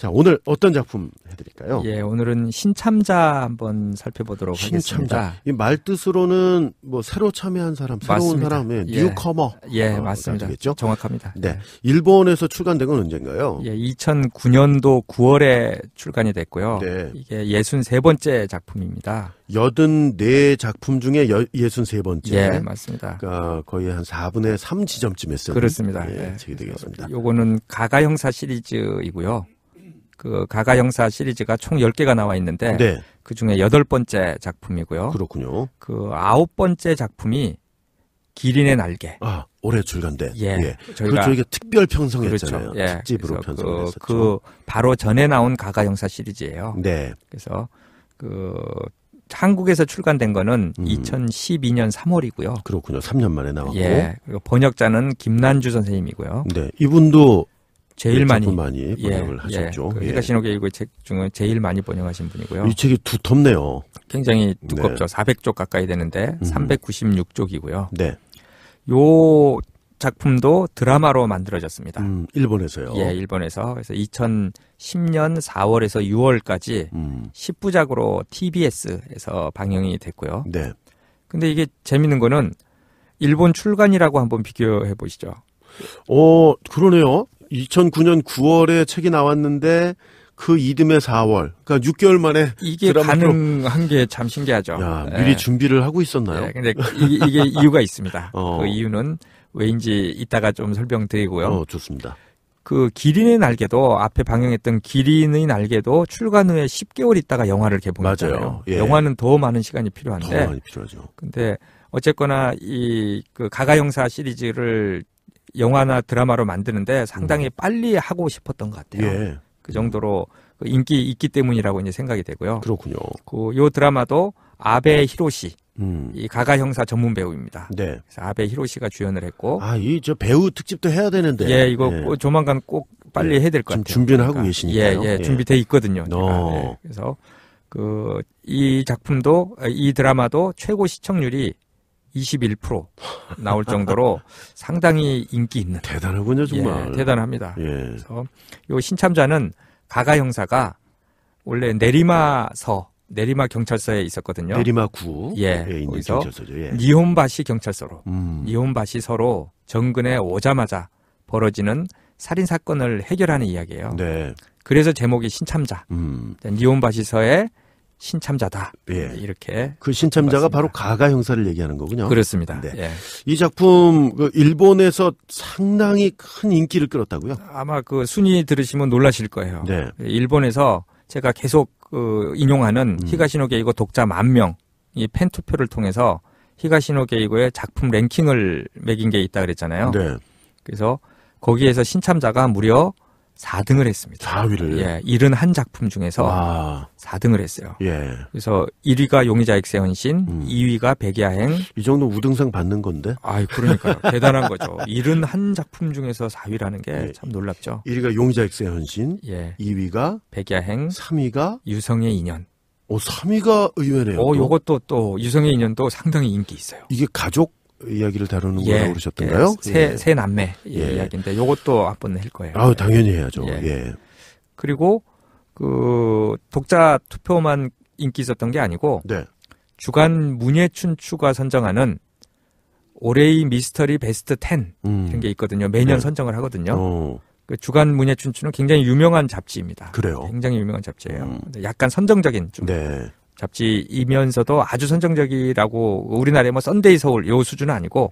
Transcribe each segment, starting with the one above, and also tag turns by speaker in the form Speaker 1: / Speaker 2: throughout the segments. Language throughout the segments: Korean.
Speaker 1: 자, 오늘 어떤 작품 해드릴까요?
Speaker 2: 예, 오늘은 신참자 한번 살펴보도록 하겠습니다.
Speaker 1: 이 말 뜻으로는 뭐 새로 참여한 사람, 새로운 사람의 뉴커머.
Speaker 2: 예, 맞습니다.
Speaker 1: 되겠죠?
Speaker 2: 정확합니다.
Speaker 1: 네, 일본에서 출간된 건 언젠가요?
Speaker 2: 예, 2009년도 9월에 출간이 됐고요.
Speaker 1: 네.
Speaker 2: 이게 63번째 작품입니다.
Speaker 1: 84작품 중에 63번째.
Speaker 2: 예, 맞습니다.
Speaker 1: 그러니까 거의 한 4분의 3 지점쯤 했어요.
Speaker 2: 그렇습니다.
Speaker 1: 예, 책이 되겠습니다.
Speaker 2: 요거는 가가 형사 시리즈이고요. 그 가가 형사 시리즈가 총 10개가 나와 있는데
Speaker 1: 네.
Speaker 2: 그 중에 8번째 작품이고요.
Speaker 1: 그렇군요.
Speaker 2: 그 9번째 작품이 기린의 날개.
Speaker 1: 아, 올해 출간된.
Speaker 2: 예.
Speaker 1: 저희가 특별 편성했잖아요.
Speaker 2: 그렇죠. 예.
Speaker 1: 특집으로 편성했었죠.
Speaker 2: 그 바로 전에 나온 가가 형사 시리즈예요.
Speaker 1: 네.
Speaker 2: 그래서 그 한국에서 출간된 거는 2012년 3월이고요.
Speaker 1: 그렇군요. 3년 만에 나왔고.
Speaker 2: 예. 그리고 번역자는 김난주 선생님이고요.
Speaker 1: 네. 이분도
Speaker 2: 제일 많이
Speaker 1: 번역을 하셨죠.
Speaker 2: 그 히가시노게이고의 책 중에 제일 많이 번역하신 분이고요.
Speaker 1: 이 책이 두텁네요.
Speaker 2: 굉장히 두껍죠. 400쪽 가까이 되는데 396쪽이고요.
Speaker 1: 네.
Speaker 2: 요 작품도 드라마로 만들어졌습니다.
Speaker 1: 일본에서요.
Speaker 2: 예, 일본에서. 그래서 2010년 4월에서 6월까지 10부작으로 TBS에서 방영이 됐고요.
Speaker 1: 네.
Speaker 2: 근데 이게 재밌는 거는 일본 출간이라고 한번 비교해 보시죠.
Speaker 1: 그러네요. 2009년 9월에 책이 나왔는데 그 이듬해 4월, 그러니까 6개월 만에
Speaker 2: 이게 가능한 게 참 신기하죠.
Speaker 1: 야, 미리 준비를 하고 있었나요?
Speaker 2: 네, 근데 이게 이유가 있습니다. 그 이유는 왜인지 이따가 좀 설명드리고요.
Speaker 1: 좋습니다.
Speaker 2: 그 기린의 날개도 앞에 방영했던 기린의 날개도 출간 후에 10개월 있다가 영화를 개봉했잖아요.
Speaker 1: 맞아요. 예.
Speaker 2: 영화는 더 많은 시간이 필요한데.
Speaker 1: 더 많이 필요하죠.
Speaker 2: 근데 어쨌거나 이 그 가가 형사 시리즈를 영화나 드라마로 만드는데 상당히 빨리 하고 싶었던 것 같아요.
Speaker 1: 예.
Speaker 2: 그 정도로 인기 있기 때문이라고 이제 생각이 되고요.
Speaker 1: 그렇군요.
Speaker 2: 요 드라마도 아베 히로시, 이 가가 형사 전문 배우입니다.
Speaker 1: 네.
Speaker 2: 그래서 아베 히로시가 주연을 했고.
Speaker 1: 저 배우 특집도 해야 되는데.
Speaker 2: 예, 이거 조만간 꼭 빨리 해야 될 것 같아요.
Speaker 1: 준비는 하고 계시니까요.
Speaker 2: 예, 준비돼 있거든요. 네. 그래서 이 작품도 이 드라마도 최고 시청률이 21% 나올 정도로 상당히 인기 있는.
Speaker 1: 대단하군요, 정말.
Speaker 2: 예, 대단합니다.
Speaker 1: 예.
Speaker 2: 그래서 요 신참자는 가가 형사가 원래 내리마 경찰서에 있었거든요.
Speaker 1: 내리마구.
Speaker 2: 예,
Speaker 1: 있는
Speaker 2: 거기서
Speaker 1: 경찰서죠. 예.
Speaker 2: 니혼바시 경찰서로. 니혼바시서로 정근에 오자마자 벌어지는 살인 사건을 해결하는 이야기예요.
Speaker 1: 네.
Speaker 2: 그래서 제목이 신참자. 니혼바시서의 신참자다.
Speaker 1: 예.
Speaker 2: 이렇게.
Speaker 1: 그 신참자가
Speaker 2: 맞습니다.
Speaker 1: 바로 가가 형사를 얘기하는 거군요.
Speaker 2: 그렇습니다.
Speaker 1: 네.
Speaker 2: 예.
Speaker 1: 이 작품 일본에서 상당히 큰 인기를 끌었다고요?
Speaker 2: 아마 그 순위 들으시면 놀라실 거예요.
Speaker 1: 네.
Speaker 2: 일본에서 제가 계속 인용하는 히가시노 게이고 독자 10,000명 이 팬투표를 통해서 히가시노 게이고의 작품 랭킹을 매긴 게 있다 그랬잖아요.
Speaker 1: 네.
Speaker 2: 그래서 거기에서 신참자가 무려 4등을 했습니다.
Speaker 1: 4위를.
Speaker 2: 예, 71작품 중에서 4등을 했어요.
Speaker 1: 예.
Speaker 2: 그래서 1위가 용의자 X의 헌신, 2위가 백야행.
Speaker 1: 이 정도 우등상 받는 건데?
Speaker 2: 그러니까요. 대단한 거죠. 71작품 중에서 4위라는 게 참 놀랍죠.
Speaker 1: 1위가 용의자 X의 헌신,
Speaker 2: 예.
Speaker 1: 2위가
Speaker 2: 백야행,
Speaker 1: 3위가
Speaker 2: 유성의 인연.
Speaker 1: 3위가 의외네요.
Speaker 2: 요것도 또 유성의 인연도 상당히 인기 있어요.
Speaker 1: 이게 가족 이야기를 다루는 거라고 그러셨던가요?
Speaker 2: 세 남매 이야기인데 요것도 한번 할 거예요.
Speaker 1: 당연히 해야죠. 예.
Speaker 2: 그리고 그 독자 투표만 인기 있었던 게 아니고 주간 문예춘추가 선정하는 올해의 미스터리 베스트 10 이런 게 있거든요. 매년 선정을 하거든요. 그 주간 문예춘추는 굉장히 유명한 잡지입니다.
Speaker 1: 그래요?
Speaker 2: 굉장히 유명한 잡지예요. 약간 선정적인 좀 잡지이면서도 아주 선정적이라고 우리나라의 뭐 썬데이 서울 요 수준은 아니고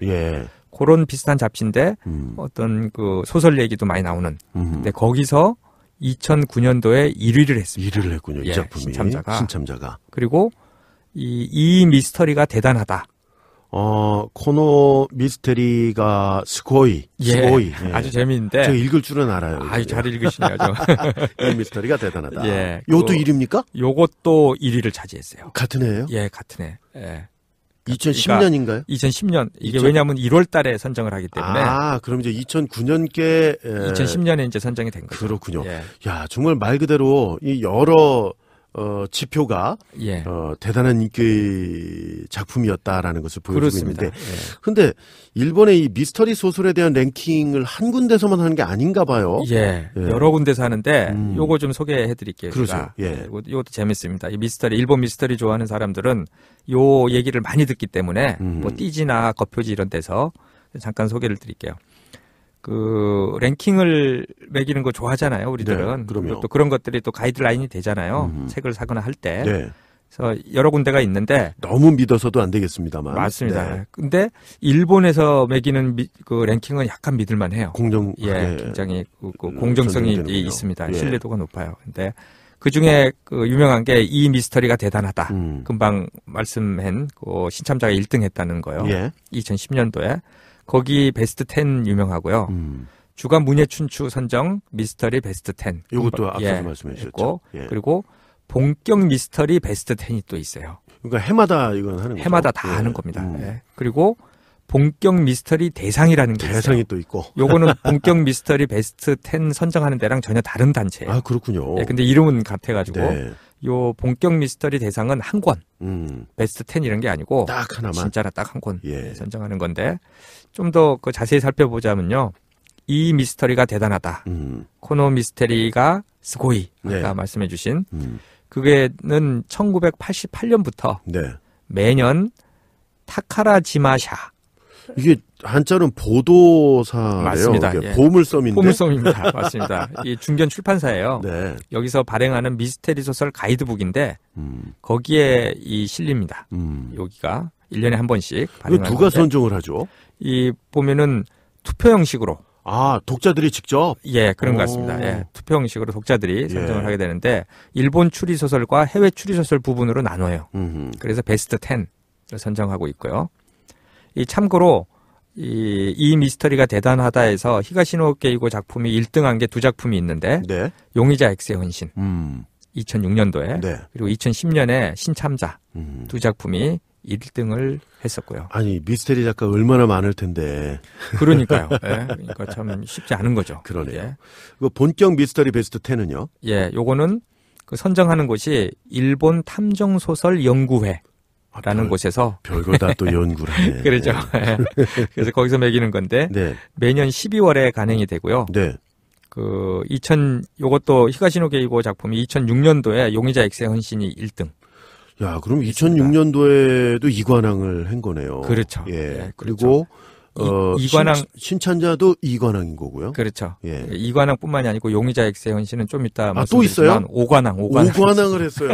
Speaker 2: 그런 비슷한 잡지인데 어떤 그 소설 얘기도 많이 나오는. 근데 거기서 2009년도에 1위를 했습니다.
Speaker 1: 1위를 했군요. 이 작품이. 신참자가.
Speaker 2: 그리고 이 미스터리가 대단하다.
Speaker 1: 코노 미스테리가 스고이.
Speaker 2: 예. 아주 재미있는데.
Speaker 1: 제가 읽을 줄은 알아요.
Speaker 2: 잘 읽으시네요.
Speaker 1: 이 미스터리가 대단하다.
Speaker 2: 예.
Speaker 1: 요것도 1위입니까?
Speaker 2: 요것도 1위를 차지했어요.
Speaker 1: 같은 해예요?
Speaker 2: 예, 같은 해. 예.
Speaker 1: 2010년인가요?
Speaker 2: 2010년. 이게 왜냐하면 1월 달에 선정을 하기 때문에.
Speaker 1: 그럼 이제 2009년께
Speaker 2: 2010년에 이제 선정이 된 거죠.
Speaker 1: 그렇군요.
Speaker 2: 예.
Speaker 1: 야, 정말 말 그대로 이 여러 지표가
Speaker 2: 예.
Speaker 1: 대단한 인기 작품이었다라는 것을 보여주고
Speaker 2: 그렇습니다.
Speaker 1: 있는데, 근데 일본의 이 미스터리 소설에 대한 랭킹을 한 군데서만 하는 게 아닌가 봐요.
Speaker 2: 예. 여러 군데서 하는데 요거 좀 소개해 드릴게요.
Speaker 1: 그렇죠. 예.
Speaker 2: 이것도 재밌습니다. 이 미스터리, 일본 미스터리 좋아하는 사람들은 요 얘기를 많이 듣기 때문에 뭐 띠지나 거표지 이런 데서 잠깐 소개를 드릴게요. 그 랭킹을 매기는 거 좋아하잖아요, 우리들은.
Speaker 1: 네, 그럼요.
Speaker 2: 또 그런 것들이 또 가이드라인이 되잖아요. 책을 사거나 할 때.
Speaker 1: 네.
Speaker 2: 그래서 여러 군데가 있는데
Speaker 1: 너무 믿어서도 안 되겠습니다만.
Speaker 2: 맞습니다.
Speaker 1: 네.
Speaker 2: 근데 일본에서 매기는 그 랭킹은 약간 믿을만 해요.
Speaker 1: 공정하게
Speaker 2: 굉장히 그 공정성이
Speaker 1: 전쟁되는군요.
Speaker 2: 있습니다.
Speaker 1: 예.
Speaker 2: 신뢰도가 높아요. 근데 그 중에 그 유명한 게 이 미스터리가 대단하다. 금방 말씀한 그 신참자가 1등 했다는 거요.
Speaker 1: 예.
Speaker 2: 2010년도에. 거기 베스트 10 유명하고요. 주간 문예춘추 선정 미스터리 베스트 10.
Speaker 1: 이것도 앞서서 말씀해 주셨죠. 예.
Speaker 2: 그리고 본격 미스터리 베스트 10이 또 있어요.
Speaker 1: 그러니까 해마다 이건 하는 거죠.
Speaker 2: 해마다 다 하는 겁니다. 예. 그리고 본격 미스터리 대상이라는 게
Speaker 1: 대상이
Speaker 2: 있어요.
Speaker 1: 또 있고.
Speaker 2: 요거는 본격 미스터리 베스트 10 선정하는 데랑 전혀 다른 단체예요.
Speaker 1: 아, 그렇군요.
Speaker 2: 예, 근데 이름은 같아가지고
Speaker 1: 네.
Speaker 2: 요 본격 미스터리 대상은 한 권, 베스트 10 이런 게 아니고
Speaker 1: 딱 하나만.
Speaker 2: 진짜로 딱 한 권
Speaker 1: 예.
Speaker 2: 선정하는 건데 좀 더 그 자세히 살펴보자면요. 이 미스터리가 대단하다. 코노 미스테리가 스고이 아까
Speaker 1: 네.
Speaker 2: 말씀해주신 그게는 1988년부터
Speaker 1: 네.
Speaker 2: 매년 타카라지마샤
Speaker 1: 이게 한자는 보도사래요.
Speaker 2: 맞습니다.
Speaker 1: 이게
Speaker 2: 예.
Speaker 1: 보물섬인데.
Speaker 2: 보물섬입니다. 맞습니다. 이 중견 출판사예요.
Speaker 1: 네.
Speaker 2: 여기서 발행하는 미스테리 소설 가이드북인데 거기에 이 실립니다. 여기가 1년에 한 번씩
Speaker 1: 이거
Speaker 2: 발행하는데
Speaker 1: 누가 선정을 하죠?
Speaker 2: 이 보면은 투표 형식으로
Speaker 1: 아, 독자들이 직접?
Speaker 2: 예, 그런 것
Speaker 1: 오.
Speaker 2: 같습니다. 예, 투표 형식으로 독자들이 선정을
Speaker 1: 예.
Speaker 2: 하게 되는데 일본 추리 소설과 해외 추리 소설 부분으로 나눠요. 그래서 베스트 10을 선정하고 있고요. 이 참고로 이 미스터리가 대단하다에서 히가시노 게이고 작품이 1등한 게 두 작품이 있는데
Speaker 1: 네.
Speaker 2: 용의자 X의 헌신 2006년도에
Speaker 1: 네.
Speaker 2: 그리고 2010년에 신참자 두 작품이 1등을 했었고요.
Speaker 1: 아니, 미스테리 작가 얼마나 많을 텐데.
Speaker 2: 그러니까요. 예, 그러니까 참 쉽지 않은 거죠.
Speaker 1: 그러네요.
Speaker 2: 예.
Speaker 1: 그 본격 미스터리 베스트 10은요?
Speaker 2: 예, 요거는 그 선정하는 곳이 일본 탐정소설 연구회라는 곳에서
Speaker 1: 별걸 다 또 연구를 하네.
Speaker 2: 그렇죠. 예. 그래서 거기서 매기는 건데
Speaker 1: 네.
Speaker 2: 매년 12월에 간행이 되고요.
Speaker 1: 네.
Speaker 2: 그 요것도 히가시노 게이고 작품이 2006년도에 용의자 X의 헌신이 1등.
Speaker 1: 야, 그럼 2006년도에도 이관왕을 한 거네요.
Speaker 2: 그렇죠.
Speaker 1: 예.
Speaker 2: 예,
Speaker 1: 그리고
Speaker 2: 이관왕
Speaker 1: 신찬자도 이관왕인 거고요.
Speaker 2: 그렇죠.
Speaker 1: 예.
Speaker 2: 이관왕뿐만이 아니고 용의자 X의 헌신은 좀 이따
Speaker 1: 또 있어요?
Speaker 2: 말씀드리지만 오관왕.
Speaker 1: 오관왕을 했어요.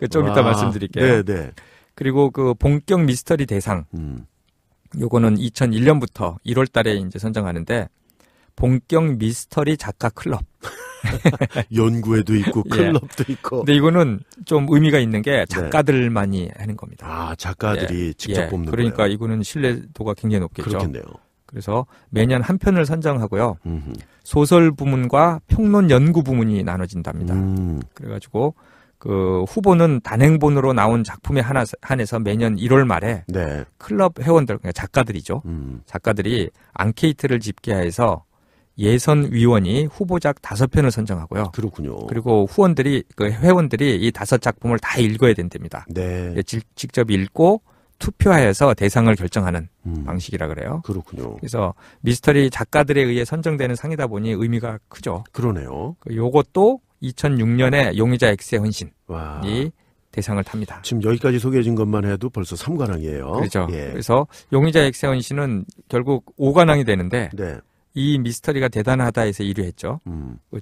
Speaker 2: 좀 이따 말씀드릴게요.
Speaker 1: 네, 네.
Speaker 2: 그리고 그 본격 미스터리 대상 요거는 2001년부터 1월 달에 이제 선정하는데 본격 미스터리 작가 클럽.
Speaker 1: 연구회도 있고
Speaker 2: 예.
Speaker 1: 클럽도 있고.
Speaker 2: 근데 이거는 좀 의미가 있는 게 작가들만이 하는 겁니다.
Speaker 1: 아, 작가들이 직접 뽑는
Speaker 2: 그러니까
Speaker 1: 거예요.
Speaker 2: 이거는 신뢰도가 굉장히 높겠죠.
Speaker 1: 그렇겠네요.
Speaker 2: 그래서 매년 한 편을 선정하고요. 소설 부문과 평론 연구 부문이 나눠진답니다. 그래가지고 그 후보는 단행본으로 나온 작품에 한해서 매년 1월 말에
Speaker 1: 네.
Speaker 2: 클럽 회원들, 그러니까 작가들이죠. 작가들이 앙케이트를 집계해서 예선위원이 후보작 5편을 선정하고요.
Speaker 1: 그렇군요.
Speaker 2: 그리고 회원들이 이 5작품을 다 읽어야 된답니다.
Speaker 1: 네.
Speaker 2: 직접 읽고 투표하여서 대상을 결정하는 방식이라 그래요.
Speaker 1: 그렇군요.
Speaker 2: 그래서 미스터리 작가들에 의해 선정되는 상이다 보니 의미가 크죠.
Speaker 1: 그러네요.
Speaker 2: 요것도 2006년에 용의자 X의 헌신이
Speaker 1: 와.
Speaker 2: 대상을 탑니다.
Speaker 1: 지금 여기까지 소개해준 것만 해도 벌써 3관왕이에요.
Speaker 2: 그렇죠.
Speaker 1: 예.
Speaker 2: 그래서 용의자 X의 헌신은 결국 5관왕이 되는데
Speaker 1: 네.
Speaker 2: 이 미스터리가 대단하다 해서 1위 했죠.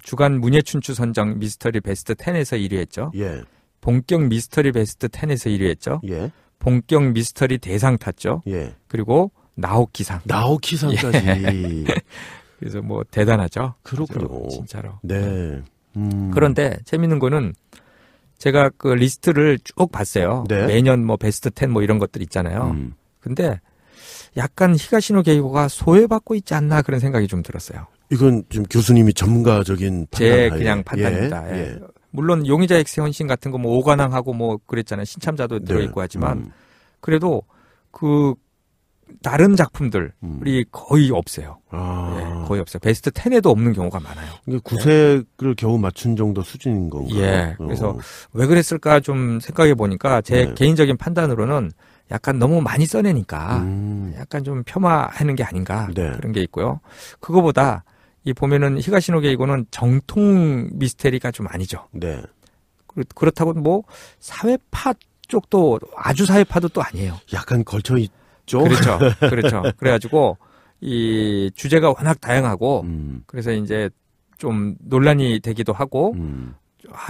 Speaker 2: 주간 문예춘추 선정 미스터리 베스트 10에서 1위 했죠.
Speaker 1: 예.
Speaker 2: 본격 미스터리 베스트 10에서 1위 했죠.
Speaker 1: 예.
Speaker 2: 본격 미스터리 대상 탔죠.
Speaker 1: 예.
Speaker 2: 그리고 나오키상.
Speaker 1: 나오키상까지.
Speaker 2: 그래서 뭐 대단하죠.
Speaker 1: 그렇군요.
Speaker 2: 진짜로.
Speaker 1: 네.
Speaker 2: 그런데 재밌는 거는 제가 그 리스트를 쭉 봤어요.
Speaker 1: 네.
Speaker 2: 매년 뭐 베스트 10 뭐 이런 것들 있잖아요. 근데 약간 히가시노 게이고가 소외받고 있지 않나 그런 생각이 좀 들었어요.
Speaker 1: 이건 좀 교수님이 전문가적인
Speaker 2: 제
Speaker 1: 판단
Speaker 2: 그냥 판단입니다.
Speaker 1: 예.
Speaker 2: 예. 물론 용의자 X의 헌신 같은 거 뭐 오관왕하고 뭐 그랬잖아요. 신참자도 들어있고 하지만 그래도 그 다른 작품들이 거의 없어요.
Speaker 1: 아.
Speaker 2: 예, 거의 없어요. 베스트 10에도 없는 경우가 많아요.
Speaker 1: 구색을 겨우 맞춘 정도 수준인 건가요?
Speaker 2: 예. 그래서 왜 그랬을까 좀 생각해 보니까 제 개인적인 판단으로는 약간 너무 많이 써내니까 약간 좀 폄하하는 게 아닌가 그런 게 있고요. 그거보다 이 보면은 히가시노 게이고는 정통 미스테리가 좀 아니죠.
Speaker 1: 네.
Speaker 2: 그렇다고 뭐 사회파 쪽도 아주 사회파도 또 아니에요.
Speaker 1: 약간 걸쳐 있죠.
Speaker 2: 그렇죠. 그렇죠. 그래가지고 이 주제가 워낙 다양하고 그래서 이제 좀 논란이 되기도 하고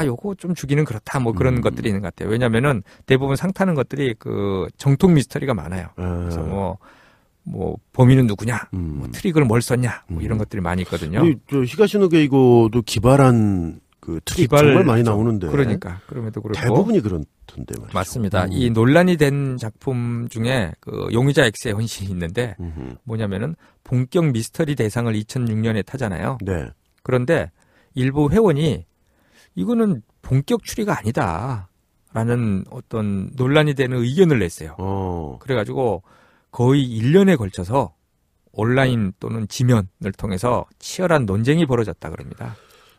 Speaker 2: 요거 좀 주기는 그렇다 뭐 그런 것들이 있는 것 같아요. 왜냐면은 대부분 상 타는 것들이 그 정통 미스터리가 많아요. 그래서 뭐 범인은 누구냐, 뭐 트릭을 뭘 썼냐, 뭐 이런 것들이 많이 있거든요.
Speaker 1: 저 히가시노 게이고도 기발한 그 트릭 정말 많이 나오는데.
Speaker 2: 그러니까 그럼에도 그렇고
Speaker 1: 대부분이 그렇던데 말이죠.
Speaker 2: 맞습니다. 이 논란이 된 작품 중에 그 용의자 X의 헌신이 있는데 뭐냐면은 본격 미스터리 대상을 2006년에 타잖아요.
Speaker 1: 네.
Speaker 2: 그런데 일부 회원이 이거는 본격 추리가 아니다라는 어떤 논란이 되는 의견을 냈어요. 그래가지고 거의 1년에 걸쳐서 온라인 또는 지면을 통해서 치열한 논쟁이 벌어졌다 그럽니다.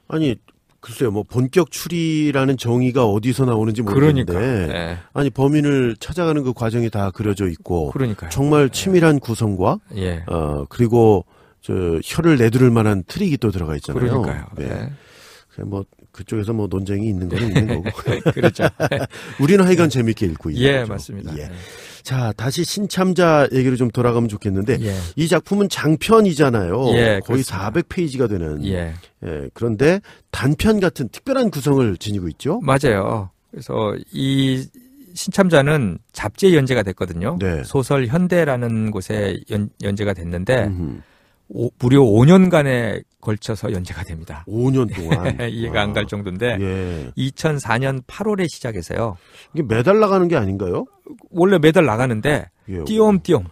Speaker 1: 아니 글쎄요, 뭐 본격 추리라는 정의가 어디서 나오는지 모르겠는데,
Speaker 2: 그러니까, 네.
Speaker 1: 아니 범인을 찾아가는 그 과정이 다 그려져 있고,
Speaker 2: 그러니까요.
Speaker 1: 정말 치밀한 구성과, 그리고 저 혀를 내두를 만한 트릭이 또 들어가 있잖아요.
Speaker 2: 그러니까요.
Speaker 1: 네. 뭐 그쪽에서 뭐 논쟁이 있는 건 있는 거고.
Speaker 2: 그렇죠.
Speaker 1: 우리는 하여간 재밌게 읽고 있는
Speaker 2: 예,
Speaker 1: 거죠.
Speaker 2: 맞습니다.
Speaker 1: 예. 자, 다시 신참자 얘기로 좀 돌아가면 좋겠는데, 이 작품은 장편이잖아요. 거의
Speaker 2: 그렇습니다.
Speaker 1: 400페이지가 되는. 그런데 단편 같은 특별한 구성을 지니고 있죠?
Speaker 2: 맞아요. 그래서 이 신참자는 잡지에 연재가 됐거든요.
Speaker 1: 네.
Speaker 2: 소설 현대라는 곳에 연재가 됐는데, 무려 5년간에 걸쳐서 연재가 됩니다.
Speaker 1: 5년 동안.
Speaker 2: 이해가 안 갈 정도인데 2004년 8월에 시작해서요.
Speaker 1: 이게 매달 나가는 게 아닌가요?
Speaker 2: 원래 매달 나가는데 띄엄띄엄.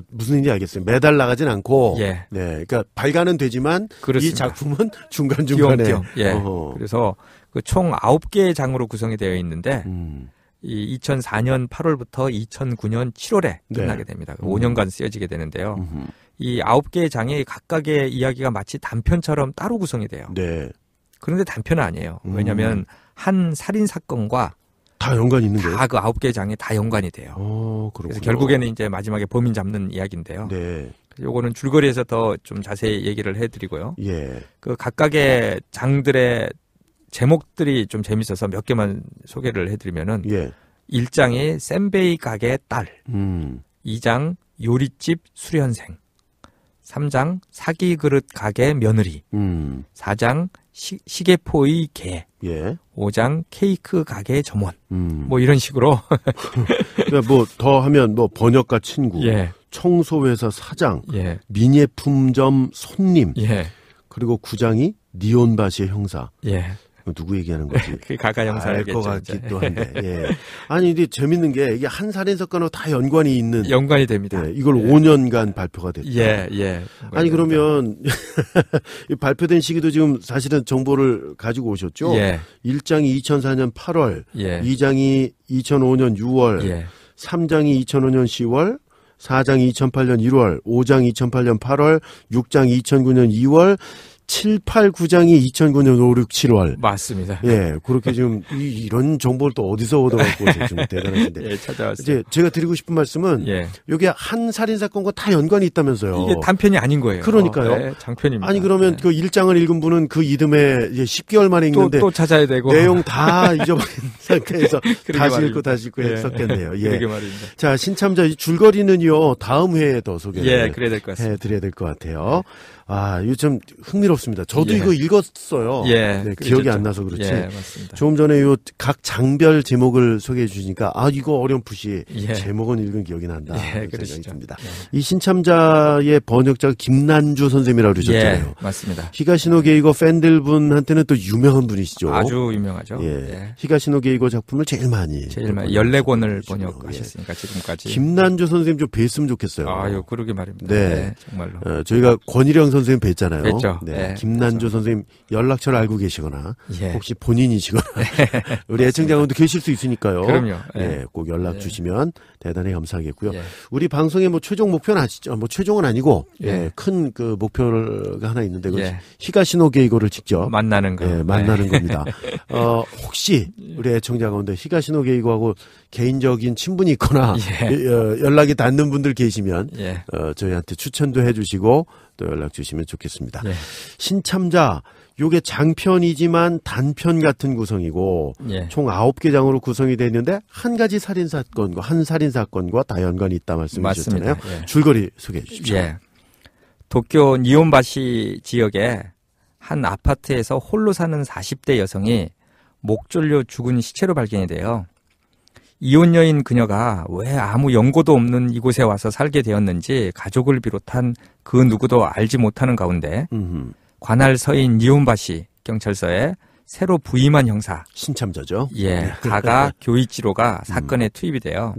Speaker 1: 무슨 얘기인지 알겠어요. 매달 나가진 않고
Speaker 2: 네,
Speaker 1: 그러니까 발간은 되지만
Speaker 2: 그렇습니다.
Speaker 1: 이 작품은 중간중간에
Speaker 2: 띄엄띄엄. 그래서 그 총 9개의 장으로 구성이 되어 있는데 이 2004년 8월부터 2009년 7월에 끝나게 됩니다. 5년간 쓰여지게 되는데요. 이 9개의 장이 각각의 이야기가 마치 단편처럼 따로 구성이 돼요.
Speaker 1: 네.
Speaker 2: 그런데 단편은 아니에요. 왜냐하면 한 살인 사건과
Speaker 1: 다 연관이 있는 거예요?
Speaker 2: 다 그 9개의 장이 다 연관이 돼요. 그래서 결국에는 이제 마지막에 범인 잡는 이야기인데요.
Speaker 1: 네.
Speaker 2: 요거는 줄거리에서 더 좀 자세히 얘기를 해드리고요. 그 각각의 장들의 제목들이 좀 재밌어서 몇 개만 소개를 해드리면은 1장이 센베이 가게의 딸, 2장 요리집 수련생, 3장 사기 그릇 가게 며느리, 4장 시계포의 개, 5장 케이크 가게 점원, 뭐 이런 식으로.
Speaker 1: 뭐 더 하면 뭐 번역가 친구, 청소회사 사장, 미nie품점 손님, 그리고 9장이 니온바시의 형사. 누구 얘기하는 거지?
Speaker 2: 그 가가 형사겠죠.
Speaker 1: 알 것 같기도 한데. 아니, 근데 재밌는 게 이게 한 살인 사건하고 다 연관이 있는.
Speaker 2: 연관이 됩니다.
Speaker 1: 이걸 5년간 발표가 됐다. 아니, 그러면 이 발표된 시기도 지금 사실은 정보를 가지고 오셨죠? 1장이 2004년 8월, 2장이 2005년 6월, 3장이 2005년 10월, 4장이 2008년 1월, 5장 2008년 8월, 6장 2009년 2월, 7, 8, 9장이 2009년 5, 6, 7월.
Speaker 2: 맞습니다.
Speaker 1: 그렇게 지금 이런 정보를 또 어디서 얻어갖고 좀 대단하신데.
Speaker 2: 찾아왔어요.
Speaker 1: 이제 제가 드리고 싶은 말씀은 여기 한 살인 사건과 다 연관이 있다면서요.
Speaker 2: 이게 단편이 아닌 거예요.
Speaker 1: 그러니까요.
Speaker 2: 장편입니다.
Speaker 1: 아니 그러면 그 1장을 읽은 분은 그 이듬해 이제 10개월 만에 읽는데
Speaker 2: 또 찾아야 되고
Speaker 1: 내용 다 잊어버린 상태에서 다시 읽고 했었겠네요.
Speaker 2: 그러게 말입니다.
Speaker 1: 자, 신참자 줄거리는요 다음 회에 더 소개를
Speaker 2: 그래야 될 것 같습니다.
Speaker 1: 해드려야 될 것 같아요. 이거 좀 흥미롭습니다. 저도 이거 읽었어요. 기억이 안 나서 그렇지.
Speaker 2: 맞습니다.
Speaker 1: 조금 전에 요 각 장별 제목을 소개해 주시니까 이거 어렴풋이 제목은 읽은 기억이 난다. 생각이 듭니다. 이 신참자의 번역자가 김난주 선생님이라고 그러셨잖아요.
Speaker 2: 맞습니다.
Speaker 1: 히가시노 게이고 팬들분한테는 또 유명한 분이시죠.
Speaker 2: 아주 유명하죠.
Speaker 1: 히가시노 게이고 작품을 제일 많이
Speaker 2: 14권을 번역하셨으니까 지금까지.
Speaker 1: 김난주 선생님 좀 뵀으면 좋겠어요.
Speaker 2: 그러게 말입니다. 정말로.
Speaker 1: 저희가 권일영 선생님 뵀잖아요.
Speaker 2: 뵀죠.
Speaker 1: 김난조 선생님 연락처를 알고 계시거나 혹시 본인이시거나 우리 애청자분도 계실 수 있으니까요.
Speaker 2: 그럼요.
Speaker 1: 꼭 연락 주시면 대단히 감사하겠고요. 우리 방송의 뭐 최종 목표는 아시죠? 뭐 최종은 아니고 큰 그 목표가 하나 있는데 히가시노게이고를 직접
Speaker 2: 만나는 거.
Speaker 1: 만나는 겁니다. 혹시 우리 애청자 가운데 히가시노게이고하고 개인적인 친분이 있거나 연락이 닿는 분들 계시면 저희한테 추천도 해주시고 또 연락 주시면 좋겠습니다. 신참자 요게 장편이지만 단편 같은 구성이고 총 9개 장으로 구성이 되어 있는데 한 가지 살인사건과 한 살인사건과 다 연관이 있다 말씀해 주셨잖아요. 줄거리 소개해 주십시오.
Speaker 2: 도쿄 니온바시 지역에 한 아파트에서 홀로 사는 40대 여성이 목 졸려 죽은 시체로 발견이 돼요. 이혼 여인 그녀가 왜 아무 연고도 없는 이곳에 와서 살게 되었는지 가족을 비롯한 그 누구도 알지 못하는 가운데 관할 서인 니온바시 경찰서에 새로 부임한 형사
Speaker 1: 신참자죠.
Speaker 2: 가가 교이치로가 사건에 투입이 돼요.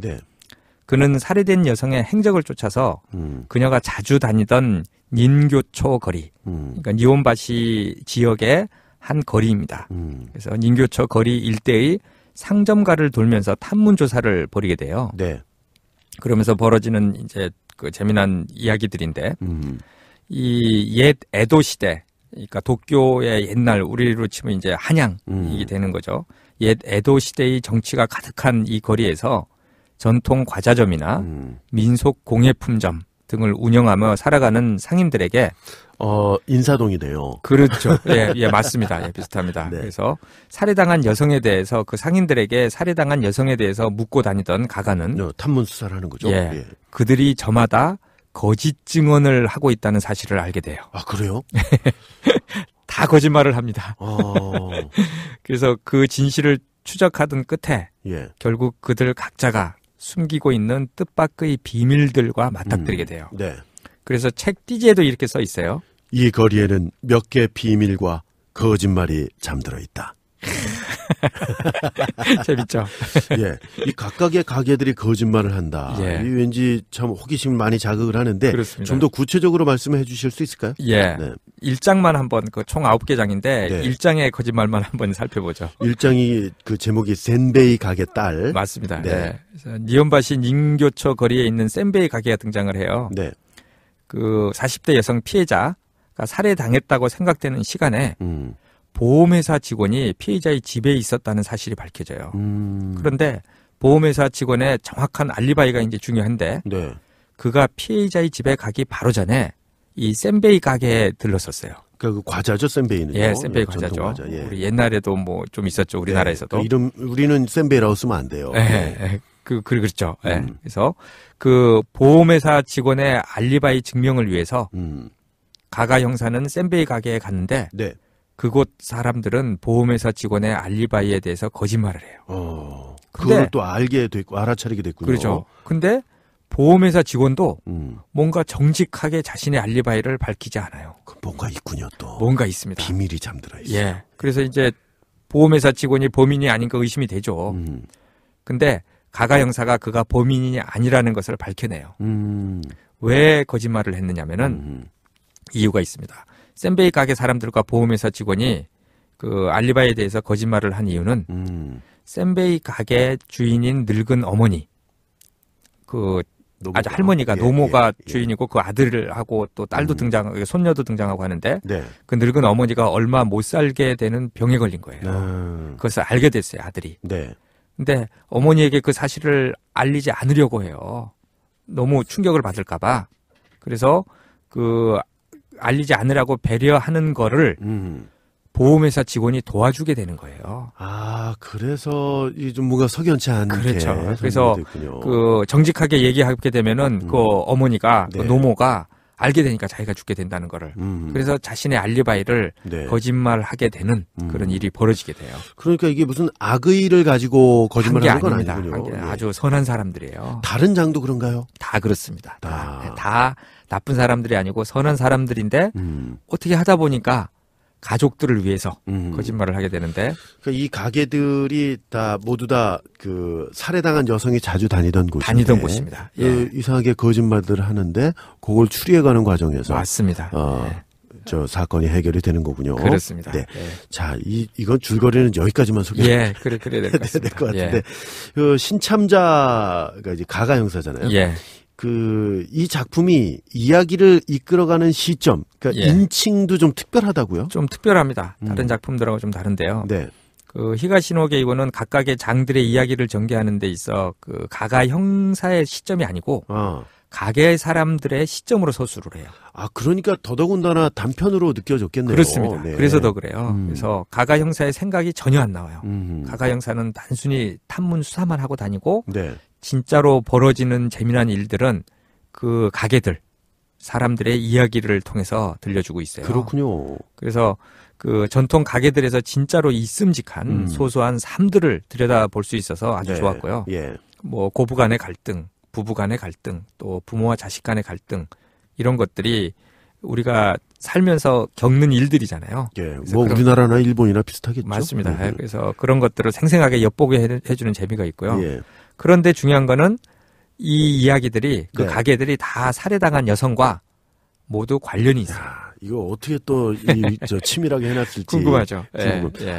Speaker 2: 그는 살해된 여성의 행적을 쫓아서 그녀가 자주 다니던 닌교초 거리, 그러니까 니온바시 지역의 한 거리입니다. 그래서 닌교초 거리 일대의 상점가를 돌면서 탐문 조사를 벌이게 돼요. 그러면서 벌어지는 이제 그 재미난 이야기들인데 이 옛 에도 시대, 그러니까 도쿄의 옛날 우리로 치면 이제 한양이 되는 거죠. 옛 에도 시대의 정치가 가득한 이 거리에서 전통 과자점이나 민속 공예품점 등을 운영하며 살아가는 상인들에게
Speaker 1: 인사동이네요.
Speaker 2: 그렇죠. 맞습니다. 비슷합니다. 그래서 살해당한 여성에 대해서 그 상인들에게 살해당한 여성에 대해서 묻고 다니던 가가는
Speaker 1: 탐문 수사를 하는 거죠.
Speaker 2: 그들이 저마다 거짓 증언을 하고 있다는 사실을 알게 돼요.
Speaker 1: 아, 그래요?
Speaker 2: 다 거짓말을 합니다. 그래서 그 진실을 추적하던 끝에 결국 그들 각자가 숨기고 있는 뜻밖의 비밀들과 맞닥뜨리게 돼요. 그래서 책 띠지에도 이렇게 써 있어요.
Speaker 1: 이 거리에는 몇 개 비밀과 거짓말이 잠들어 있다.
Speaker 2: 재밌죠?
Speaker 1: 이 각각의 가게들이 거짓말을 한다. 이 왠지 참 호기심을 많이 자극을 하는데 좀 더 구체적으로 말씀해 주실 수 있을까요?
Speaker 2: 1장만 한번 그 총 9개 장인데 1장의 거짓말만 한번 살펴보죠.
Speaker 1: 1장이 그 제목이 센베이 가게 딸.
Speaker 2: 맞습니다. 그래서 니온바시 닌교초 거리에 있는 센베이 가게가 등장을 해요. 그 40대 여성 피해자가 살해당했다고 생각되는 시간에 보험회사 직원이 피해자의 집에 있었다는 사실이 밝혀져요. 그런데 보험회사 직원의 정확한 알리바이가 이제 중요한데 그가 피해자의 집에 가기 바로 전에 이 센베이 가게에 들렀었어요.
Speaker 1: 그 과자죠, 센베이는요.
Speaker 2: 센베이 과자죠. 과자, 우리 옛날에도 뭐 좀 있었죠, 우리나라에서도.
Speaker 1: 이름 우리는 센베이라고 쓰면 안 돼요.
Speaker 2: 그렇죠. 그래서 그 보험회사 직원의 알리바이 증명을 위해서 가가 형사는 센베이 가게에 갔는데 그곳 사람들은 보험회사 직원의 알리바이에 대해서 거짓말을 해요.
Speaker 1: 그걸 또 알게 됐고 알아차리게 됐군요.
Speaker 2: 그렇죠. 근데 보험회사 직원도 뭔가 정직하게 자신의 알리바이를 밝히지 않아요.
Speaker 1: 뭔가 있군요, 또.
Speaker 2: 뭔가 있습니다.
Speaker 1: 비밀이 잠들어 있어요.
Speaker 2: 그래서 이제 보험회사 직원이 범인이 아닌가 의심이 되죠. 근데 가가 형사가 그가 범인이 아니라는 것을 밝혀내요. 왜 거짓말을 했느냐면은 이유가 있습니다. 센베이 가게 사람들과 보험회사 직원이 그 알리바이에 대해서 거짓말을 한 이유는 센베이 가게 주인인 늙은 어머니, 그 아주 할머니가 노모가 주인이고 그 아들하고 또 딸도 등장하고 손녀도 등장하고 하는데 그 늙은 어머니가 얼마 못 살게 되는 병에 걸린 거예요. 그것을 알게 됐어요, 아들이. 근데 어머니에게 그 사실을 알리지 않으려고 해요. 너무 충격을 받을까 봐. 그래서 그 알리지 않으라고 배려하는 거를 보험회사 직원이 도와주게 되는 거예요.
Speaker 1: 아, 그래서 이 좀 뭔가 석연치 않게.
Speaker 2: 그렇죠. 그래서 그 정직하게 얘기하게 되면은 그 어머니가 그 노모가 알게 되니까 자기가 죽게 된다는 거를. 그래서 자신의 알리바이를 거짓말하게 되는 그런 일이 벌어지게 돼요.
Speaker 1: 그러니까 이게 무슨 악의를 가지고 거짓말하는 건
Speaker 2: 아닙니다.
Speaker 1: 아니군요.
Speaker 2: 아주 선한 사람들이에요.
Speaker 1: 다른 장도 그런가요?
Speaker 2: 다 그렇습니다. 다 나쁜 사람들이 아니고 선한 사람들인데 어떻게 하다 보니까 가족들을 위해서 거짓말을 하게 되는데
Speaker 1: 그러니까 이 가게들이 다 모두 다 그 살해당한 여성이 자주 다니던
Speaker 2: 곳입니다.
Speaker 1: 이상하게 거짓말들을 하는데 그걸 추리해가는 과정에서
Speaker 2: 맞습니다.
Speaker 1: 저 사건이 해결이 되는 거군요.
Speaker 2: 그렇습니다.
Speaker 1: 네. 자, 이건 줄거리는 여기까지만 소개해.
Speaker 2: 그래 될 것 같습니다.
Speaker 1: 될 것 같은데. 그 신참자가 이제 가가 형사잖아요. 이 작품이 이야기를 이끌어가는 시점, 그러니까 인칭도 좀 특별하다고요?
Speaker 2: 좀 특별합니다. 다른 작품들하고 좀 다른데요. 네. 그 히가시노 게이고는 각각의 장들의 이야기를 전개하는 데 있어 그 가가 형사의 시점이 아니고 가게의 사람들의 시점으로 서술을 해요.
Speaker 1: 아, 그러니까 더더군다나 단편으로 느껴졌겠네요.
Speaker 2: 그렇습니다. 네. 그래서 더 그래요. 그래서 가가 형사의 생각이 전혀 안 나와요. 가가 형사는 단순히 탐문 수사만 하고 다니고 진짜로 벌어지는 재미난 일들은 그 가게들, 사람들의 이야기를 통해서 들려주고 있어요.
Speaker 1: 그렇군요.
Speaker 2: 그래서 그 전통 가게들에서 진짜로 있음직한 소소한 삶들을 들여다볼 수 있어서 아주 좋았고요. 뭐 고부 간의 갈등, 부부 간의 갈등, 또 부모와 자식 간의 갈등 이런 것들이 우리가 살면서 겪는 일들이잖아요.
Speaker 1: 뭐 우리나라나 일본이나 비슷하겠죠.
Speaker 2: 맞습니다. 그래서 그런 것들을 생생하게 엿보게 해주는 재미가 있고요. 그런데 중요한 거는 이 이야기들이 그 가게들이 다 살해당한 여성과 모두 관련이 있어요.
Speaker 1: 이거 어떻게 또 저 치밀하게 해놨을지
Speaker 2: 궁금하죠.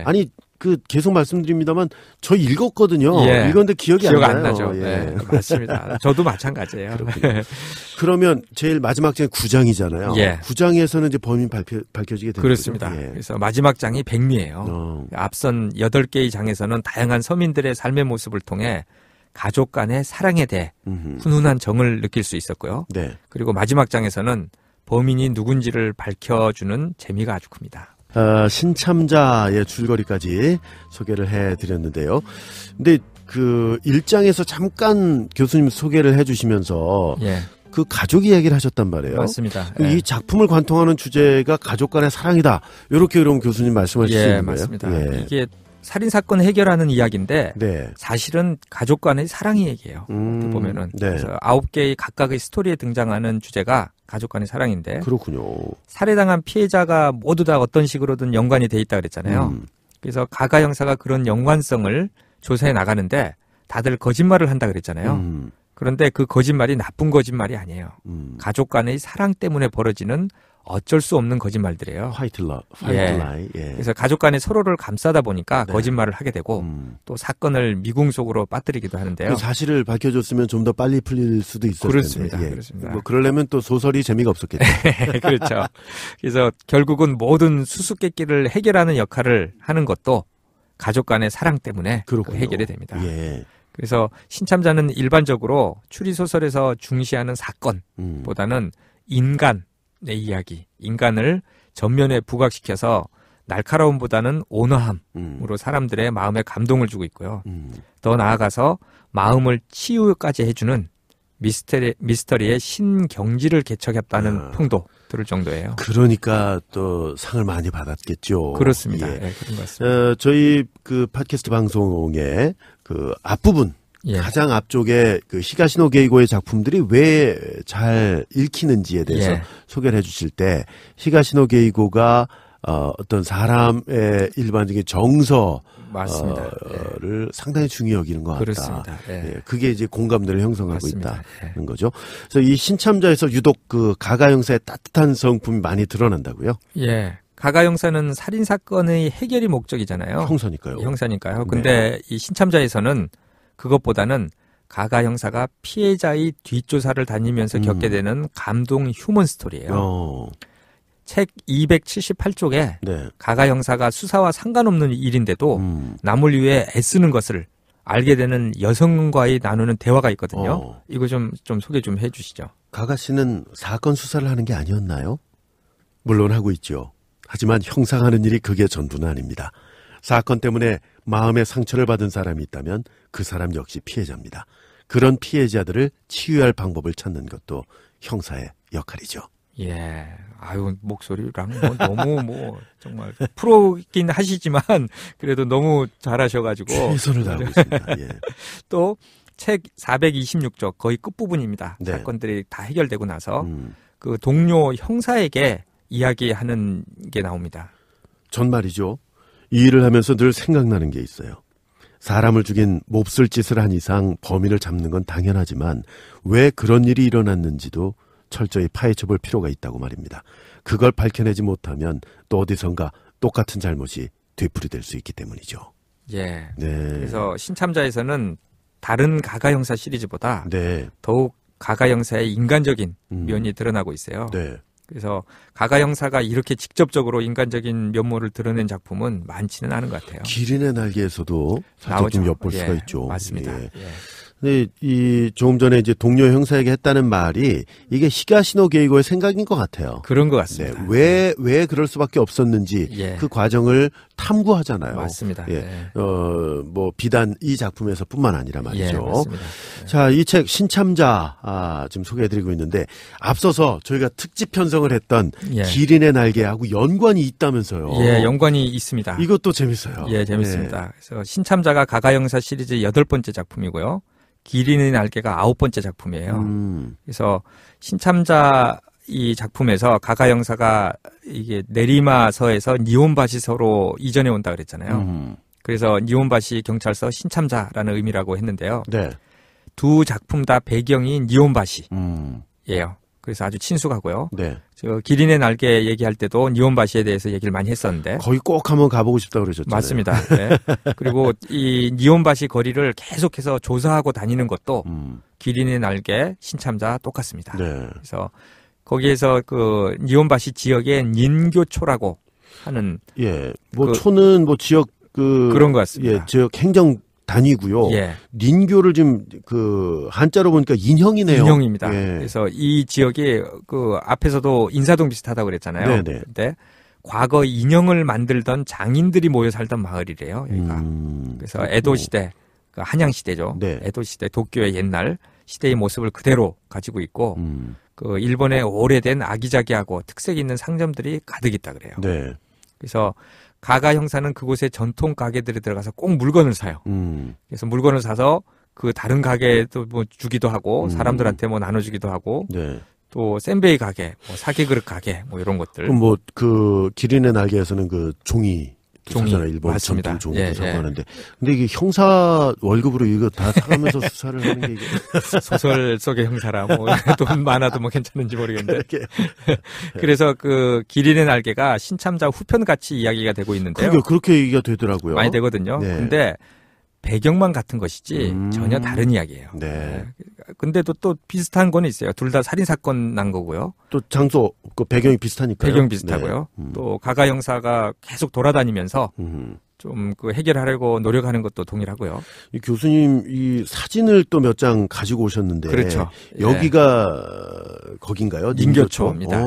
Speaker 1: 아니 그 계속 말씀드립니다만 저 읽었거든요. 읽었는데 기억이 안 나죠.
Speaker 2: 맞습니다. 저도 마찬가지예요.
Speaker 1: 그러면 제일 마지막 장이 9장이잖아요. 9장에서는 이제 범인 밝혀지게 됩니다.
Speaker 2: 그렇습니다. 그래서 마지막 장이 백미예요. 앞선 8개의 장에서는 다양한 서민들의 삶의 모습을 통해 가족 간의 사랑에 대해 훈훈한 정을 느낄 수 있었고요. 그리고 마지막 장에서는 범인이 누군지를 밝혀주는 재미가 아주 큽니다.
Speaker 1: 신참자의 줄거리까지 소개를 해드렸는데요. 근데 그 1장에서 잠깐 교수님 소개를 해주시면서 그 가족 이야기를 하셨단 말이에요.
Speaker 2: 맞습니다.
Speaker 1: 이 작품을 관통하는 주제가 가족 간의 사랑이다. 이렇게 그럼 교수님 말씀하실 수 있는 거예요?
Speaker 2: 맞습니다. 이게 살인사건 해결하는 이야기인데 사실은 가족 간의 사랑이 얘기예요. 보면은 그래서 9개의 각각의 스토리에 등장하는 주제가 가족 간의 사랑인데
Speaker 1: 그렇군요.
Speaker 2: 살해당한 피해자가 모두 다 어떤 식으로든 연관이 돼 있다 그랬잖아요. 그래서 가가 형사가 그런 연관성을 조사해 나가는데 다들 거짓말을 한다 그랬잖아요. 그런데 그 거짓말이 나쁜 거짓말이 아니에요. 가족 간의 사랑 때문에 벌어지는 어쩔 수 없는 거짓말들이에요.
Speaker 1: 화이트 라이.
Speaker 2: 그래서 가족 간에 서로를 감싸다 보니까 거짓말을 하게 되고 또 사건을 미궁 속으로 빠뜨리기도 하는데요.
Speaker 1: 그 사실을 밝혀줬으면 좀 더 빨리 풀릴 수도 있었을
Speaker 2: 그렇습니다.
Speaker 1: 텐데.
Speaker 2: 그렇습니다.
Speaker 1: 뭐 그러려면 또 소설이 재미가 없었겠죠.
Speaker 2: 그렇죠. 그래서 결국은 모든 수수께끼를 해결하는 역할을 하는 것도 가족 간의 사랑 때문에 해결이 됩니다. 그래서 신참자는 일반적으로 추리소설에서 중시하는 사건보다는 인간의 이야기, 인간을 전면에 부각시켜서 날카로움보다는 온화함으로 사람들의 마음에 감동을 주고 있고요. 더 나아가서 마음을 치유까지 해주는 미스터리의 신경지를 개척했다는 평도 들을 정도예요.
Speaker 1: 그러니까 또 상을 많이 받았겠죠.
Speaker 2: 그렇습니다. 그런 것 같습니다.
Speaker 1: 저희 그 팟캐스트 방송의 그 앞부분 가장 앞쪽에 그 히가시노 게이고의 작품들이 왜 잘 읽히는지에 대해서 소개를 해주실 때 히가시노 게이고가 어떤 사람의 일반적인 정서
Speaker 2: 맞습니다.
Speaker 1: 를 상당히 중요히 여기는 것 같다.
Speaker 2: 그렇습니다.
Speaker 1: 그게 이제 공감대를 형성하고 있다는 거죠. 그래서 이 신참자에서 유독 그 가가 형사의 따뜻한 성품이 많이 드러난다고요?
Speaker 2: 가가 형사는 살인 사건의 해결이 목적이잖아요. 형사니까요. 근데 이 신참자에서는 그것보다는 가가 형사가 피해자의 뒷조사를 다니면서 겪게 되는 감동 휴먼 스토리예요. 책 278쪽에 가가 형사가 수사와 상관없는 일인데도 남을 위해 애쓰는 것을 알게 되는 여성과의 나누는 대화가 있거든요. 이거 좀 소개 좀 해주시죠.
Speaker 1: 가가 씨는 사건 수사를 하는 게 아니었나요? 물론 하고 있죠. 하지만 형사가 하는 일이 그게 전부는 아닙니다. 사건 때문에 마음의 상처를 받은 사람이 있다면 그 사람 역시 피해자입니다. 그런 피해자들을 치유할 방법을 찾는 것도 형사의 역할이죠.
Speaker 2: 목소리랑 너무 정말 프로긴 하시지만 그래도 너무 잘하셔가지고
Speaker 1: 최선을 다하고 있습니다.
Speaker 2: 또 책 426쪽 거의 끝부분입니다. 사건들이 다 해결되고 나서 그 동료 형사에게 이야기하는 게 나옵니다.
Speaker 1: 전 말이죠. 이 일을 하면서 늘 생각나는 게 있어요. 사람을 죽인 몹쓸 짓을 한 이상 범인을 잡는 건 당연하지만 왜 그런 일이 일어났는지도 철저히 파헤쳐볼 필요가 있다고 말입니다. 그걸 밝혀내지 못하면 또 어디선가 똑같은 잘못이 되풀이될 수 있기 때문이죠.
Speaker 2: 예. 네. 그래서 신참자에서는 다른 가가 형사 시리즈보다 네. 더욱 가가 형사의 인간적인 면이 드러나고 있어요. 네. 그래서 가가 형사가 이렇게 직접적으로 인간적인 면모를 드러낸 작품은 많지는 않은 것 같아요.
Speaker 1: 기린의 날개에서도 살짝 좀 엿볼 수가 있죠.
Speaker 2: 맞습니다.
Speaker 1: 예. 근데 이 조금 전에 이제 동료 형사에게 했다는 말이 이게 히가시노 게이고의 생각인 것 같아요.
Speaker 2: 그런 것 같습니다.
Speaker 1: 네. 왜 그럴 수밖에 없었는지 그 과정을 탐구하잖아요.
Speaker 2: 맞습니다.
Speaker 1: 예. 뭐 비단 이 작품에서뿐만 아니라 말이죠.
Speaker 2: 맞습니다.
Speaker 1: 자, 이 책 신참자 지금 소개해드리고 있는데 앞서서 저희가 특집 편성을 했던 기린의 날개하고 연관이 있다면서요.
Speaker 2: 예, 연관이 있습니다.
Speaker 1: 이것도 재밌어요.
Speaker 2: 예, 재밌습니다. 그래서 신참자가 가가 형사 시리즈 8번째 작품이고요. 기린의 날개가 9번째 작품이에요. 그래서 신참자 이 작품에서 가가 형사가 이게 내리마서에서 니혼바시서로 이전해 온다 그랬잖아요. 그래서 니혼바시 경찰서 신참자라는 의미라고 했는데요.
Speaker 1: 네.
Speaker 2: 두 작품 다 배경이 니혼바시예요. 그래서 아주 친숙하고요.
Speaker 1: 네.
Speaker 2: 저 기린의 날개 얘기할 때도 니혼바시에 대해서 얘기를 많이 했었는데
Speaker 1: 거기 꼭 한번 가보고 싶다고 그러셨잖아요.
Speaker 2: 맞습니다. 네. 그리고 이 니혼바시 거리를 계속해서 조사하고 다니는 것도 기린의 날개 신참자 똑같습니다.
Speaker 1: 네.
Speaker 2: 그래서 거기에서 그 니혼바시 지역의 닌교초라고 하는
Speaker 1: 뭐 초는 뭐 지역
Speaker 2: 그런 것 같습니다.
Speaker 1: 예, 지역 행정 단위고요.
Speaker 2: 예.
Speaker 1: 닌교를 지금 그 한자로 보니까 인형이네요.
Speaker 2: 인형입니다. 그래서 이 지역이 그 앞에서도 인사동 비슷하다고 그랬잖아요.
Speaker 1: 네네.
Speaker 2: 근데 과거 인형을 만들던 장인들이 모여 살던 마을이래요. 여기가. 그래서 에도 시대, 그 한양 시대죠.
Speaker 1: 네.
Speaker 2: 에도 시대 도쿄의 옛날 시대의 모습을 그대로 가지고 있고 그 일본의 오래된 아기자기하고 특색 있는 상점들이 가득 있다 그래요.
Speaker 1: 네.
Speaker 2: 그래서 가가 형사는 그곳의 전통 가게들에 들어가서 꼭 물건을 사요. 그래서 물건을 사서 그 다른 가게도 뭐 주기도 하고 사람들한테 뭐 나눠주기도 하고
Speaker 1: 네.
Speaker 2: 또 센베이 가게, 뭐 사케 그릇 가게 뭐 이런 것들.
Speaker 1: 그럼 뭐 그 기린의 날개에서는 그 종이 일본
Speaker 2: 맞습니다.
Speaker 1: 전통 종이도 사고 하는데 근데 이게 형사 월급으로 이거 다 사가면서 수사를 하는 게 이게
Speaker 2: 소설 속의 형사라 뭐 돈 많아도 뭐 괜찮은지 모르겠는데 그래서 그 기린의 날개가 신참자 후편 같이 이야기가 되고 있는데요.
Speaker 1: 그렇게 얘기가 되더라고요.
Speaker 2: 많이 되거든요.
Speaker 1: 네.
Speaker 2: 근데 배경만 같은 것이지 전혀 다른 이야기예요.
Speaker 1: 네.
Speaker 2: 근데도 또 비슷한 건 있어요. 둘 다 살인 사건 난 거고요.
Speaker 1: 또 장소 그 배경이 비슷하니까요.
Speaker 2: 배경 비슷하고요.
Speaker 1: 네.
Speaker 2: 또 가가 형사가 계속 돌아다니면서 좀 그 해결하려고 노력하는 것도 동일하고요.
Speaker 1: 이 교수님 이 사진을 또 몇 장 가지고 오셨는데
Speaker 2: 그렇죠.
Speaker 1: 여기가 거긴가요?
Speaker 2: 닌교초입니다.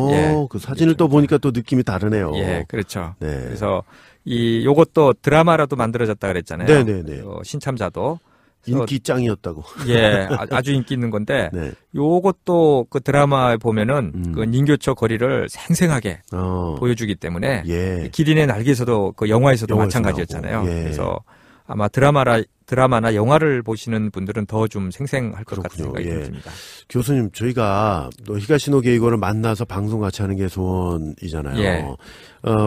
Speaker 1: 그 사진을 또 보니까 또 느낌이 다르네요.
Speaker 2: 예, 그렇죠.
Speaker 1: 네.
Speaker 2: 그래서 요것도 드라마라도 만들어졌다 그랬잖아요.
Speaker 1: 네네네.
Speaker 2: 신참자도.
Speaker 1: 인기 짱이었다고.
Speaker 2: 예, 아주 인기 있는 건데,
Speaker 1: 네.
Speaker 2: 요것도 그 드라마에 보면은 그 닌교초 거리를 생생하게 보여주기 때문에, 기린의 날개에서도 그 영화에서도 마찬가지였잖아요. 그래서 아마 드라마나 영화를 보시는 분들은 더 좀 생생할 것 같은 생각이 듭니다.
Speaker 1: 교수님, 저희가 또 히가시노 게이고를 만나서 방송 같이 하는 게 소원이잖아요.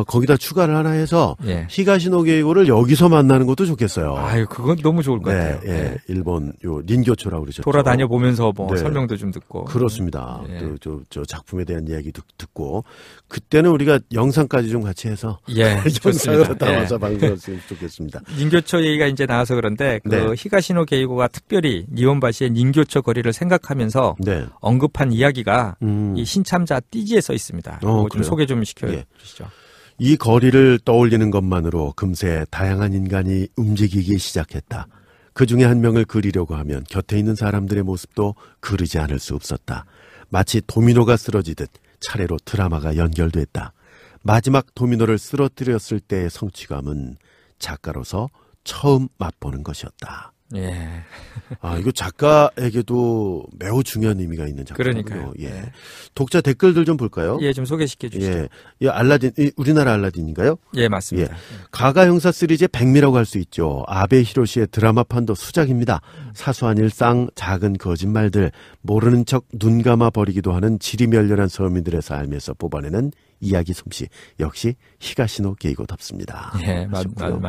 Speaker 1: 거기다 추가를 하나 해서 히가시노 게이고를 여기서 만나는 것도 좋겠어요.
Speaker 2: 아유, 그건 너무 좋을 것 같아요.
Speaker 1: 일본 요 닌교초라고 그러셨죠.
Speaker 2: 돌아다녀 보면서 뭐 설명도 좀 듣고.
Speaker 1: 그렇습니다. 또 저 작품에 대한 이야기도 듣고 그때는 우리가 영상까지 좀 같이 해서 영상으로 담아서 방송했으면 좋겠습니다.
Speaker 2: 닌교초 얘기가 이제 나와서 그런데 그 히가시노 게이고가 특별히 니혼바시의 닌교초 거리를 생각하면서 언급한 이야기가 이 신참자 띠지에 써 있습니다. 좀 소개 좀 시켜주시죠.
Speaker 1: 이 거리를 떠올리는 것만으로 금세 다양한 인간이 움직이기 시작했다. 그 중에 한 명을 그리려고 하면 곁에 있는 사람들의 모습도 그리지 않을 수 없었다. 마치 도미노가 쓰러지듯 차례로 드라마가 연결됐다. 마지막 도미노를 쓰러뜨렸을 때의 성취감은 작가로서 처음 맛보는 것이었다. 이거 작가에게도 매우 중요한 의미가 있는 작품이군요.
Speaker 2: 그러니까요.
Speaker 1: 독자 댓글들 좀 볼까요?
Speaker 2: 좀 소개시켜 주시죠.
Speaker 1: 알라딘, 우리나라 알라딘인가요?
Speaker 2: 맞습니다.
Speaker 1: 가가 형사 시리즈의 백미라고 할 수 있죠. 아베 히로시의 드라마판도 수작입니다. 사소한 일상, 작은 거짓말들, 모르는 척 눈 감아 버리기도 하는 지리멸렬한 서민들의 삶에서 뽑아내는 이야기 솜씨 역시 히가시노 게이고답습니다.
Speaker 2: 예, 맞아요.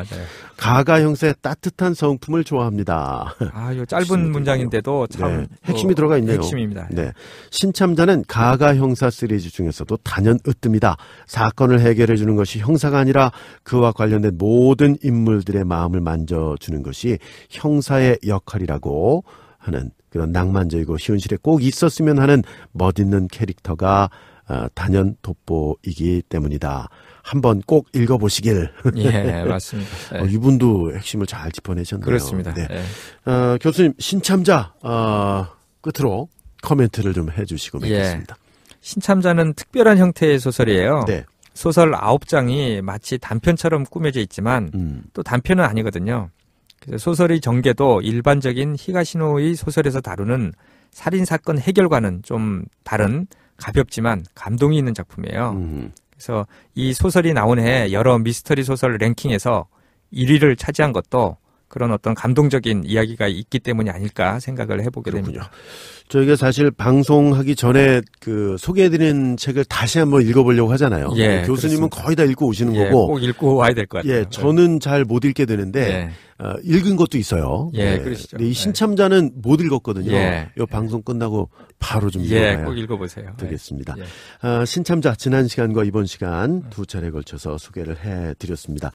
Speaker 1: 가가 형사의 따뜻한 성품을 좋아합니다.
Speaker 2: 아, 이 짧은 문장인데도 참
Speaker 1: 핵심이 들어가 있네요.
Speaker 2: 핵심입니다.
Speaker 1: 네, 신참자는 가가 형사 시리즈 중에서도 단연 으뜸이다. 사건을 해결해 주는 것이 형사가 아니라 그와 관련된 모든 인물들의 마음을 만져주는 것이 형사의 역할이라고 하는 그런 낭만적이고 현실에 꼭 있었으면 하는 멋있는 캐릭터가 단연 돋보이기 때문이다. 한번 꼭 읽어보시길.
Speaker 2: 예, 맞습니다. 네.
Speaker 1: 이분도 핵심을 잘 짚어내셨네요.
Speaker 2: 그렇습니다.
Speaker 1: 네.
Speaker 2: 네.
Speaker 1: 교수님, 신참자 끝으로 코멘트를 좀 해주시고 맺겠습니다.
Speaker 2: 예. 신참자는 특별한 형태의 소설이에요.
Speaker 1: 네.
Speaker 2: 소설 9장이 마치 단편처럼 꾸며져 있지만 또 단편은 아니거든요. 그래서 소설의 전개도 일반적인 히가시노의 소설에서 다루는 살인사건 해결과는 좀 다른 가볍지만 감동이 있는 작품이에요. 그래서 이 소설이 나온 해 여러 미스터리 소설 랭킹에서 1위를 차지한 것도 그런 어떤 감동적인 이야기가 있기 때문이 아닐까 생각을 해보게
Speaker 1: 그렇군요.
Speaker 2: 됩니다.
Speaker 1: 저희가 사실 방송하기 전에 그 소개해드린 책을 다시 한번 읽어보려고 하잖아요.
Speaker 2: 예,
Speaker 1: 교수님은
Speaker 2: 그렇습니다.
Speaker 1: 거의 다 읽고 오시는
Speaker 2: 예,
Speaker 1: 거고.
Speaker 2: 꼭 읽고 와야 될 것 같아요.
Speaker 1: 예, 저는 잘 못 읽게 되는데
Speaker 2: 예.
Speaker 1: 읽은 것도 있어요.
Speaker 2: 예, 그러시죠.
Speaker 1: 근데 이 신참자는 못 읽었거든요.
Speaker 2: 예.
Speaker 1: 이 방송 끝나고 바로 좀 읽어봐야
Speaker 2: 꼭 읽어보세요.
Speaker 1: 되겠습니다.
Speaker 2: 예.
Speaker 1: 신참자 지난 시간과 이번 시간 두 차례에 걸쳐서 소개를 해드렸습니다.